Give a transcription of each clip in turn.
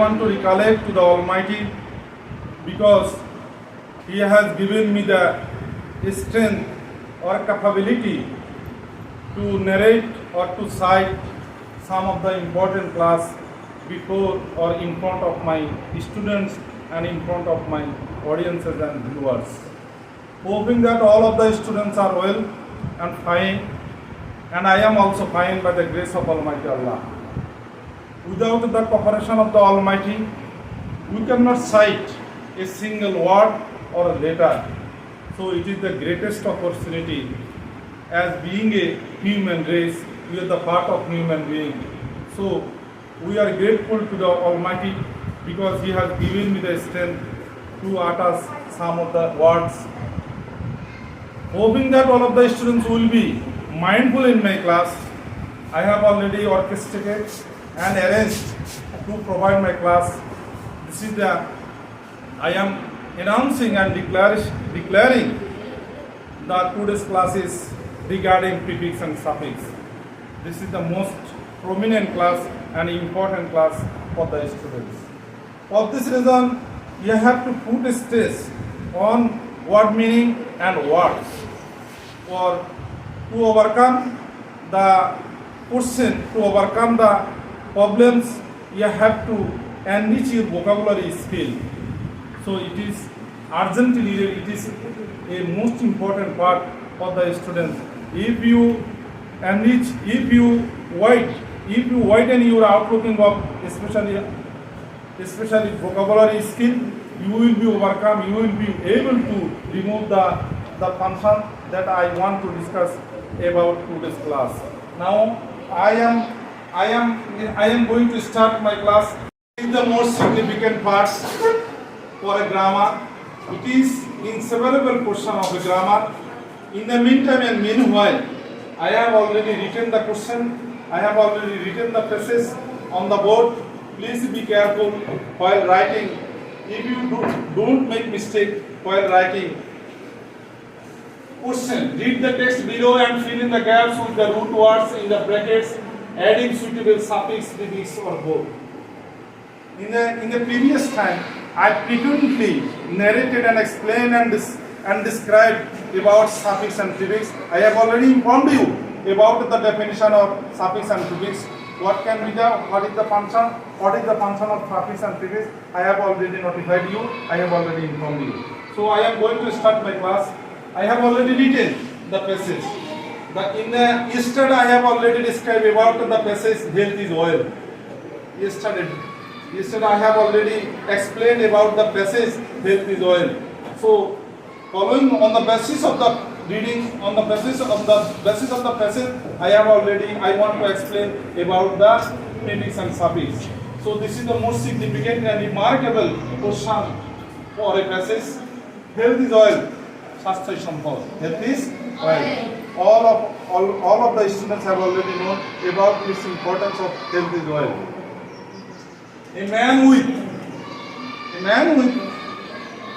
want to recollect to the Almighty because He has given me the strength or capability to narrate or to cite some of the important class before or in front of my students and in front of my audiences and viewers. Hoping that all of the students are well and fine, and I am also fine by the grace of Almighty Allah. Without the cooperation of the Almighty, we cannot cite a single word or a letter. So it is the greatest opportunity. As being a human race, we are the part of human being. So we are grateful to the Almighty because He has given me the strength to utter some of the words. Hoping that all of the students will be mindful in my class, I have already orchestrated and arranged to provide my class. This is I am announcing and declaring the today's classes regarding prefix and suffix. This is the most prominent class and important class for the students. For this reason, you have to put stress on word meaning and words. To overcome the question, to overcome the problems, you have to enrich your vocabulary skill. So it is urgently needed, it is a most important part for the students. If you enrich, if you widen your outlooking of especially vocabulary skill, you will be overcome, you will be able to remove the function that I want to discuss about today's class. Now I am going to start my class with the most significant parts for a grammar. It is inseparable portion of the grammar. In the meantime and meanwhile, I have already written the question, I have already written the phrases on the board. Please be careful while writing. If you don't make mistake while writing. Question: read the text below and fill in the gaps with the root words in the brackets, adding suitable suffix, prefix or both. In the previous time, I frequently narrated and explained and described about suffix and prefix. I have already informed you about the definition of suffix and prefix. What is the function of suffix and prefix? I have already notified you. I have already informed you. So I am going to start my class. I have already written the passage. Yesterday I have already described about the passage health is oil. Yesterday I have already explained about the passage health is oil. So following on the basis of the reading, on the basis of the passage, I want to explain about the prefix and suffix. So this is the most significant and remarkable question for a passage. Health is oil. Shastra Sampad. Health is oil. All of the students have already known about its importance of health is oil. A man with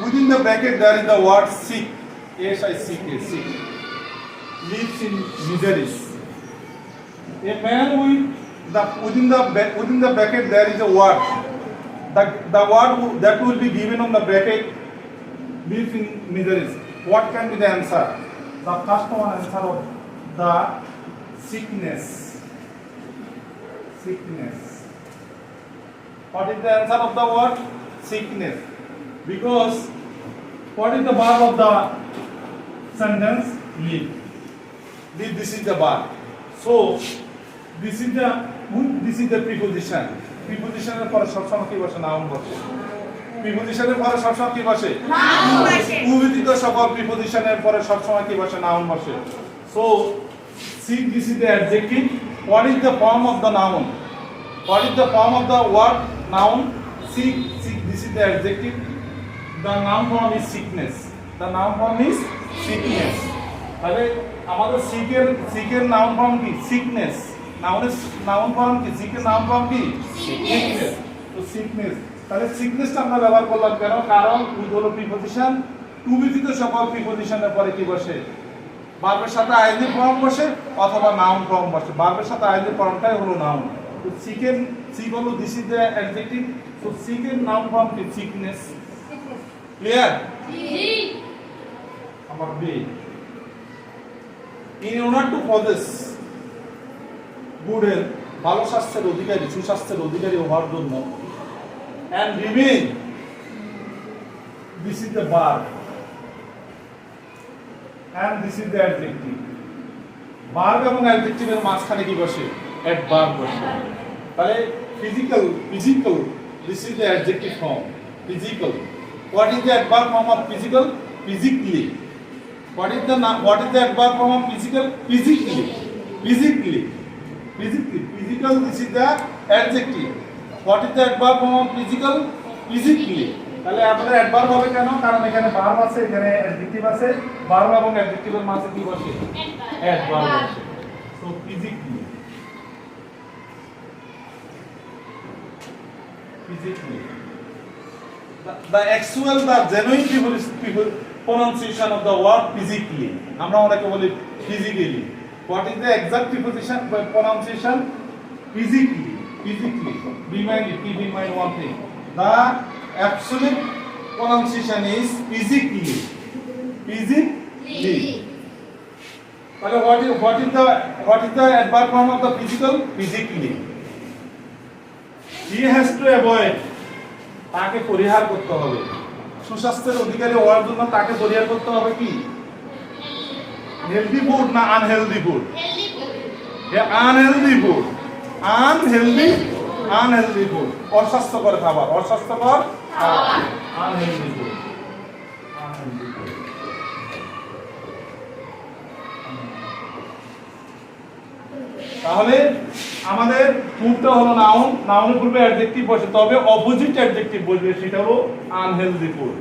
within the bracket there is the word sick. S-I-C-K, sick. Lives in miseries. A man within the bracket there is a word. The word that will be given on the bracket lives in miseries. What can be the answer? The first one answer of the sickness. Sickness. What is the answer of the word? Sickness. Because what is the verb of the sentence? Live. Live, this is the verb. So this is the preposition. Preposition for সবসময় কি বসে? Noun বসে। প্রিপজিশনের পরে সবসময় কি বসে? Noun বসে। উভিত সকল প্রিপজিশনের পরে সবসময় কি বসে? নাউন বসে। So sick, this is the adjective. What is the form of the noun? What is the form of the word noun? Sick, this is the adjective. The noun form is sickness. The noun form is sickness. তাহলে আমাদের সিকের noun form কি? Sickness. Noun form কি? সিকের noun form কি? Sickness. তো sickness, তাহলে সিকনেসটা আমরা ব্যবহার করলাম কেন? কারণ উইথ হলো প্রিপজিশন, টু ব্যতীত সকল প্রিপজিশনের পরে কি বসে? ভার্বের সাথে আইএনজি ফর্ম বসে অথবা নাউন ফর্ম বসে। ভার্বের সাথে আইএনজি ফর্মটাই হলো নাউন। তো সিক হলো this is the adjective So sick এর নাম ফর্ম কি sickness clear number B in order to possess good health ভালো স্বাস্থ্যের অধিকারী সুস্বাস্থ্যের অধিকারী হওয়ার জন্য and remain this is the verb and this is the adjective verb এবং adjective এর মাঝখানে কি বসে adverb বসে তাহলে physical this is the adjective form physical what is the adverb form of physical physically what is the adverb form of physical physically physical this is the adjective what is the adverb form of physical physically তাহলে আপনাদের adverb হবে কেন কারণ এখানে verb আছে এখানে adjective আছে verb এবং অ্যাডজেক্টিভের মাঝে কি বসে অ্যাডভার্ব বসে so physically the actual the genuine people pronunciation of the word physically আমরা অনেকে বলি physically what is the exact preposition pronunciation physically be mind one thing the absolute pronunciation is physically তাহলে what is the adverb form of the physical physically he has to avoid তাকে পরিহার করতে হবে সুস্বাস্থ্যের অধিকারী হওয়ার জন্য তাকে পরিহার করতে হবে কি হেলদি ফুড না আনহেলদি ফুড আনহেলদি ফুড অস্বাস্থ্যকর খাবার আনহেলদি ফুড তাহলে আমাদের ফুডটা হলো নাউনের পূর্বে অ্যাডজেক্টিভ বসে তবে অপোজিট অ্যাডজেক্টিভ বসবে সেটা হলো unhealthy food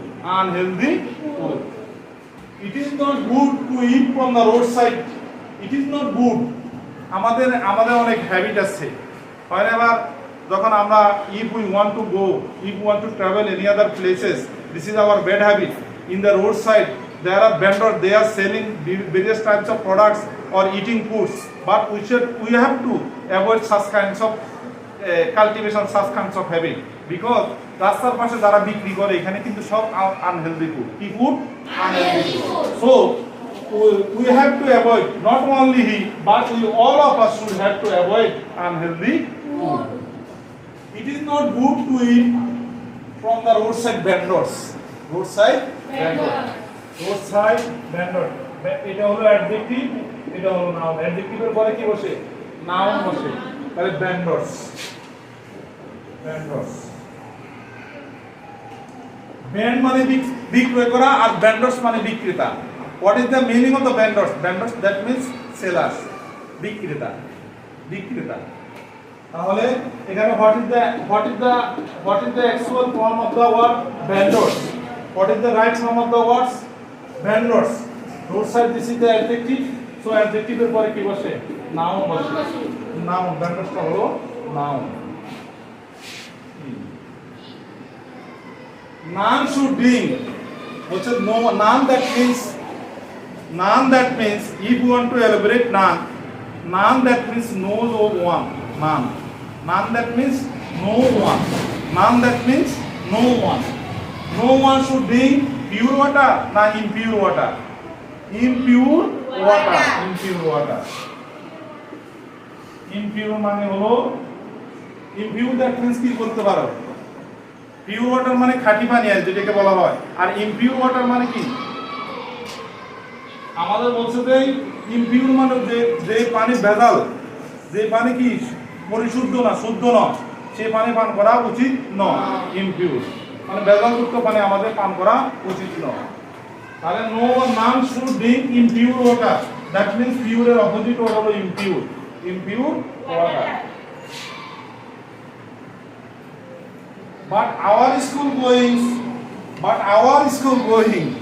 it is not good to eat from the road side it is not good আমাদের অনেক হ্যাবিট আছে হয় না যখন আমরা if we want to travel any other places this is our bad habit in the roadside there are vendors they are selling various types of products or eating foods but we have to avoid such kinds of cultivation such kinds of habit because রাস্তার পাশে যারা বিক্রি করে এখানে কিন্তু সব unhealthy food কি food unhealthy food so we have to avoid not only he but we all of us should have to avoid unhealthy food it is not good to eat from the roadside vendors এটা হলো adjective এটা হলো noun অ্যাডজেক্টিভের পরে কি বসে noun বসে তাহলে vendors ভেন্ড মানে বিক্রয় করা আর vendors মানে বিক্রেতা what is the meaning of the vendors that means sellers বিক্রেতা তাহলে এখানে what is the actual form of the word vendors what is the right form of the words vendors roadside this is the adjective so adjective এর পরে কি বসে noun বসে noun vendors টা হলো noun none should drink which is no none that means if you want to elaborate none that means no one none that means no one should drink pure water na impure water impure মানে হলো impure that means কি বলতে পারো pure water মানে খাঁটি পানি আর যেটাকে বলা হয় আর ইমপিউর ওয়াটার মানে কি আমাদের বলছে যে ইমপিউর মানে যে পানি ভেজাল যে পানি কি পরিশুদ্ধ না শুদ্ধ না সেই পানি পান করা উচিত নয় ইমপিউর মানে ভেজালযুক্ত পানি আমাদের পান করা উচিত নয় তাহলে নো নাম should drink impure water that means pure এর অপোজিট ওয়াটার হলো impure water but our school going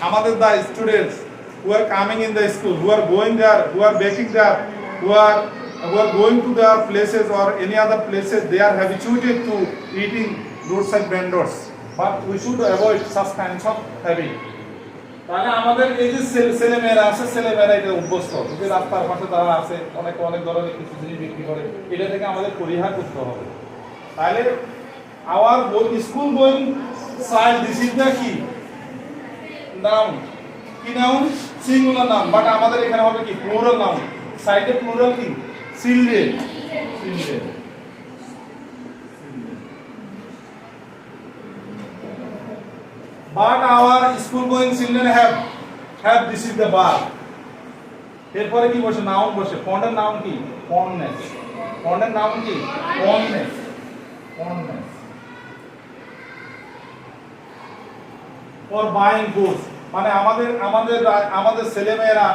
আমাদের the students who are coming in the school who are going there who are baking there who are going to their places or any other places they are habituated to eating roadside vendors but we should avoid such kinds of habit তাহলে আমাদের এই যে ছেলেমেয়েরা এটা অভ্যস্ত যে রাস্তার পাশে তারা আছে অনেক ধরনের কিছু জিনিস বিক্রি করে এটা থেকে আমাদের পরিহার করতে হবে তাহলে school going child, this is the কি noun, কি noun, singular noun, but আমাদের এখানে হবে কি plural noun, সাইডে plural কি children, children. But our school going children have this is the verb. এরপরে কি বসে নাউন বসে, ফন্ডের নাউন কি ফন্ডনেস, ফন্ডের নাউন কি fondness, fondness. For buying goods মানে আমাদের ছেলেমেয়েরা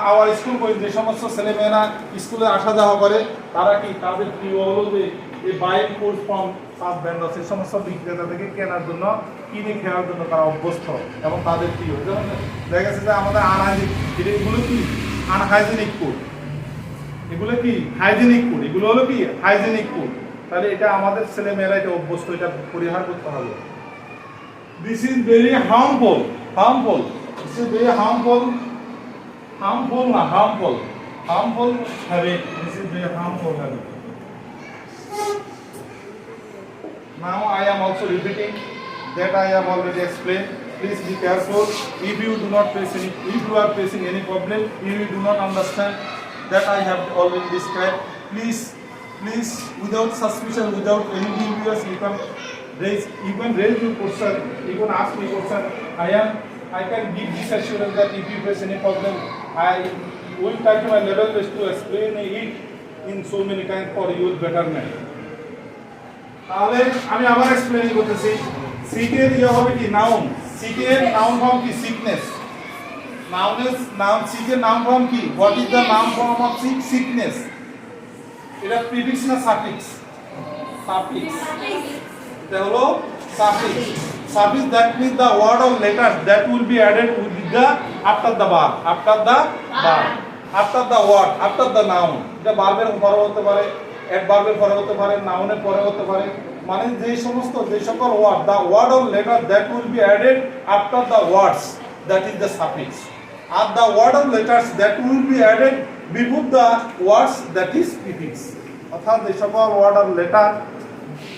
আমার স্কুল বই যে সমস্ত ছেলেমেয়েরা স্কুলে আসা যাওয়া করে তারা কি তাদের প্রিয় হলো যে এই buying goods from sub vendors, এই সমস্ত বিক্রেতা থেকে কেনার জন্য কিনে খাওয়ার জন্য তারা অভ্যস্ত এবং তাদের প্রিয়। যেমন দেখা গেছে যে আমাদের আনহাইজিনিক, এগুলো কি আনহাইজিনিক ফুড, এগুলো কি হাইজিনিক ফুড, এগুলো হলো কি হাইজিনিক ফুড। তাহলে এটা আমাদের ছেলেমেয়েরা এটা অভ্যস্ত, এটা পরিহার করতে হবে। This is very harmful, harmful. This is very harmful, harmful na harmful, harmful habit. This is very harmful habit. Now I am also repeating that I have already explained. Please be careful. If you do not face any, if you are facing any problem, if you do not understand that I have already described, please without suspicion, without any dubious, you can raise your question, you can ask me question. I can give this assurance that if you face any problem, I will try to my level best to explain it in so many times for your betterment. তাহলে আমি আবার explain করতেছি। সিকের ইয়ে হবে কি noun, সিকের noun form কি sickness, noun সিকের নাউন ফর্ম কি, what is the noun form of sickness? এটা প্রিফিক্স না সাফিক্স? সাফিক্স, এটা হলো suffix. Suffix that means the word or letter that will be added with the after the verb, after the verb, after the word, after the noun. এটা ভার্বের পরে হতে পারে, অ্যাডভার্বের পরে হতে পারে, নাউনের পরে হতে পারে, মানে যে সকল word, the word or letter that will be added after the words, that is the suffix. আর the word or letters that will be added before the words, that is prefix. অর্থাৎ যে সকল ওয়ার্ড অর লেটার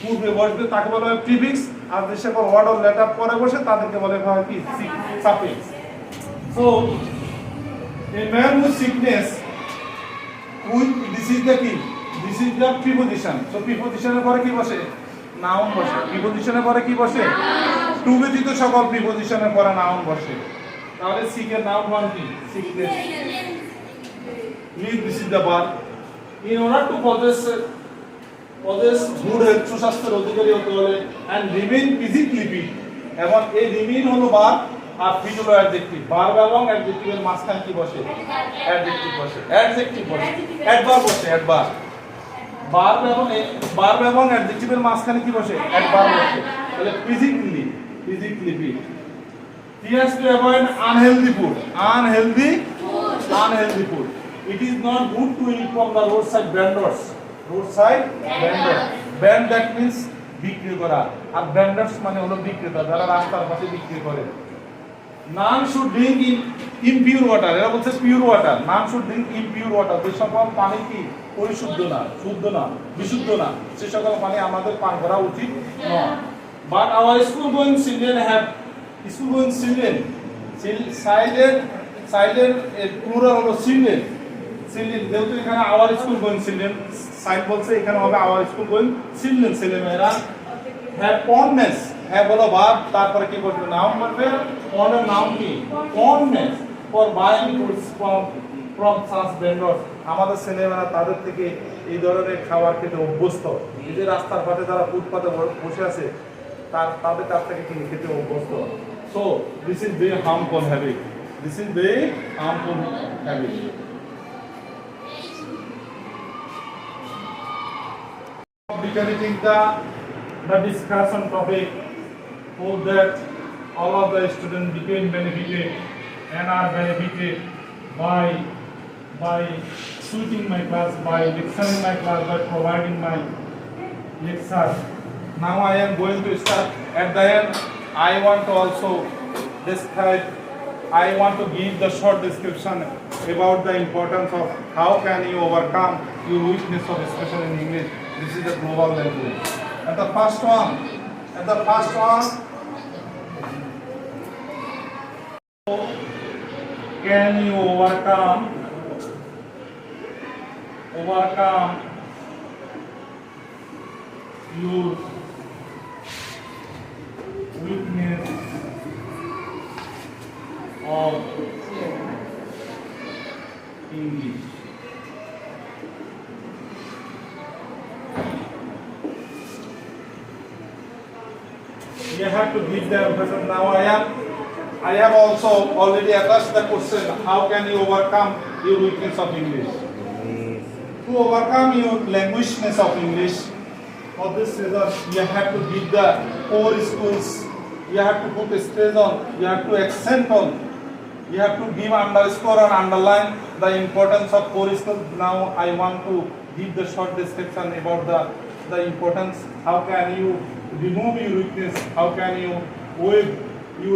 পূর্বে বসবে তাকে বলা হয় prefix, আর যে সকল ওয়ার্ড অর লেটার পরে বসে তাদেরকে বলা হয় কি suffix. So a man with sickness, this is the key, this is the preposition. So preposition এর পরে কি বসে নাউন বসে, preposition এর পরে কি বসে টু ব্যতীত সকল preposition এর পরে নাউন বসে। তাহলে সিক এর নাউন ফর্ম কি sickness, this is the verb. In order to possess good health, সুস্বাস্থ্যের অধিকারী হতে হলে and remain physically fit, এবং এই রিমেইন হলো ভার্ব আর ফিট হলো অ্যাডজেক্টিভ। ভার্ব এবং অ্যাডজেক্টিভের মাঝখানে কি বসে অ্যাডজেক্টিভ বসে, অ্যাডজেক্টিভ বসে, অ্যাডভার্ব বসে, অ্যাডভার্ব। ভার্ব এবং অ্যাডজেক্টিভের মাঝখানে কি বসে অ্যাডভার্ব বসে। তাহলে physically fit. He has to avoid unhealthy food. Unhealthy food. It is not good to eat from the roadside vendors. Vend that means বিক্রি করা, আর ভেন্ডার্স মানে হলো বিক্রেতা যারা রাস্তার পাশে বিক্রি করে। None should drink in impure water. এরা বলছে pure water. None should drink impure water. যে সকল পানি কি পরিশুদ্ধ না, শুদ্ধ না, বিশুদ্ধ না, সে সকল পানি আমাদের পান করা উচিত নয়। But our school going children have silent plural হলো children, যেহেতু এখানে our school going children side বলছে, এখানে হবে our school going children, ছেলেমেয়েরা have fondness, have হলো ভার্ব, তারপরে কি বলবে নাউন বলবে, fond এর নাউন কি fondness for buying goods from such vendors। আমাদের ছেলেমেয়েরা তাদের থেকে এই ধরনের খাবার খেতে অভ্যস্ত। এই যে রাস্তার পাশে যারা ফুটপাতে বসে আছে তাদের কাছ থেকে কিনে খেতে অভ্যস্ত। So this is very harmful habit. Becoming the discussion topic, hope that all of the students became benefited and are benefited by suiting my class, by lecturing my class, by providing my lecture. Now I am going to start. At the end, I want to also give the short description about the importance of how can you overcome your weakness of especially in English. This is the global language. And the first one, can you overcome your weakness of English? You have to give the emphasis. Now I have also already addressed the question, how can you overcome your weakness of English? To overcome your languageness of English, for this reason you have to give the core skills, you have to put a stress on, you have to accent on, you have to give underscore and underline the importance of core skills. Now I want to give the short description about the importance. How can you remove your weakness? How can you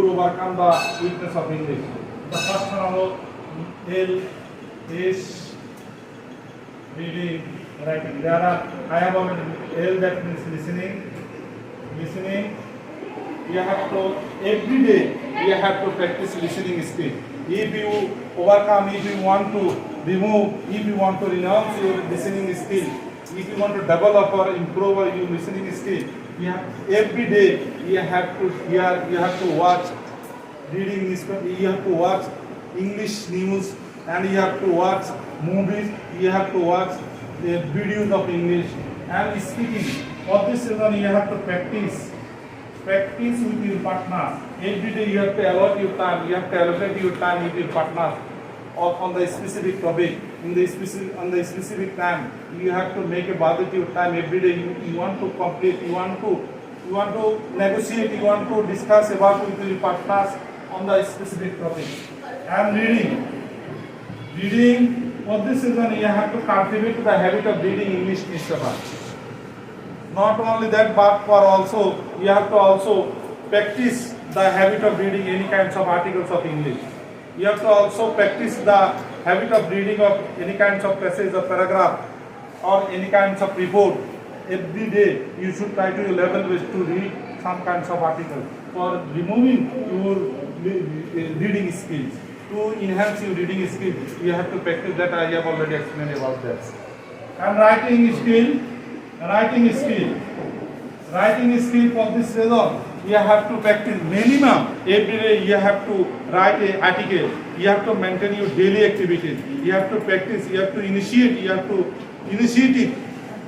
overcome the weakness of English? The first one is L, reading, writing. I have already L, that means listening. You have to every day you have to practice listening skill. If you overcome, if you want to remove, if you want to renounce your listening skill, if you want to develop or improve your listening skill, you have, every day you have to hear, you have to watch reading newspaper, you have to watch English news, and you have to watch movies, you have to watch the videos of English and speaking. For this reason you have to practice with your partners. Every day you have to allot your time, you have to allocate your time with your partners on the specific topic, on the specific time. You have to make a budget your time every day. You want to complete, you want to negotiate, you want to discuss about with your partners on the specific topic. And reading, for this reason you have to cultivate the habit of reading English newspaper. Not only that, but for also you have to also practice the habit of reading any kinds of articles of English. You have to also practice the habit of reading of any kinds of passage or paragraph or any kinds of report. Every day you should try to your level best to read some kinds of articles for removing your reading skills. To enhance your reading skills, you have to practice that. I have already explained about that. And writing skill, for this reason, you have to practice minimum every day. You have to write an article. You have to maintain your daily activities. You have to practice. You have to initiate. You have to initiate it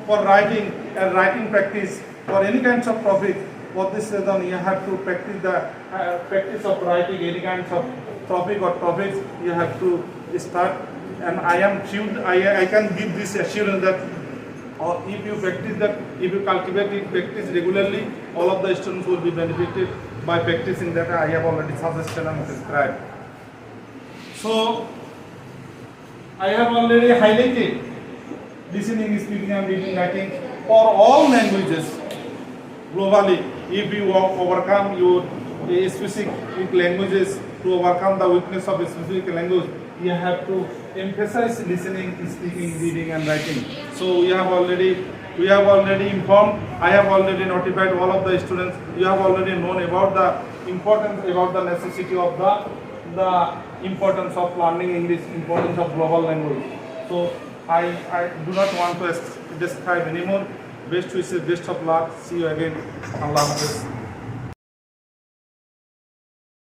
for writing and writing practice for any kinds of topic. For this reason, you have to practice the practice of writing any kinds of topic or topics. You have to start. And I am sure I can give this assurance that. Or if you practice that, if you cultivate it, practice regularly, all of the students will be benefited by practicing that. I have already suggested and described. So, I have already highlighted listening, speaking and reading, writing for all languages globally. If you overcome your specific languages, to overcome the weakness of a specific language, you have to emphasize listening, speaking, reading and writing. So we have already informed, I have already notified all of the students, you have already known about the importance, about the necessity of the importance of learning English, importance of global language. So I do not want to describe anymore. Best wishes, best of luck. See you again. Allah Hafiz.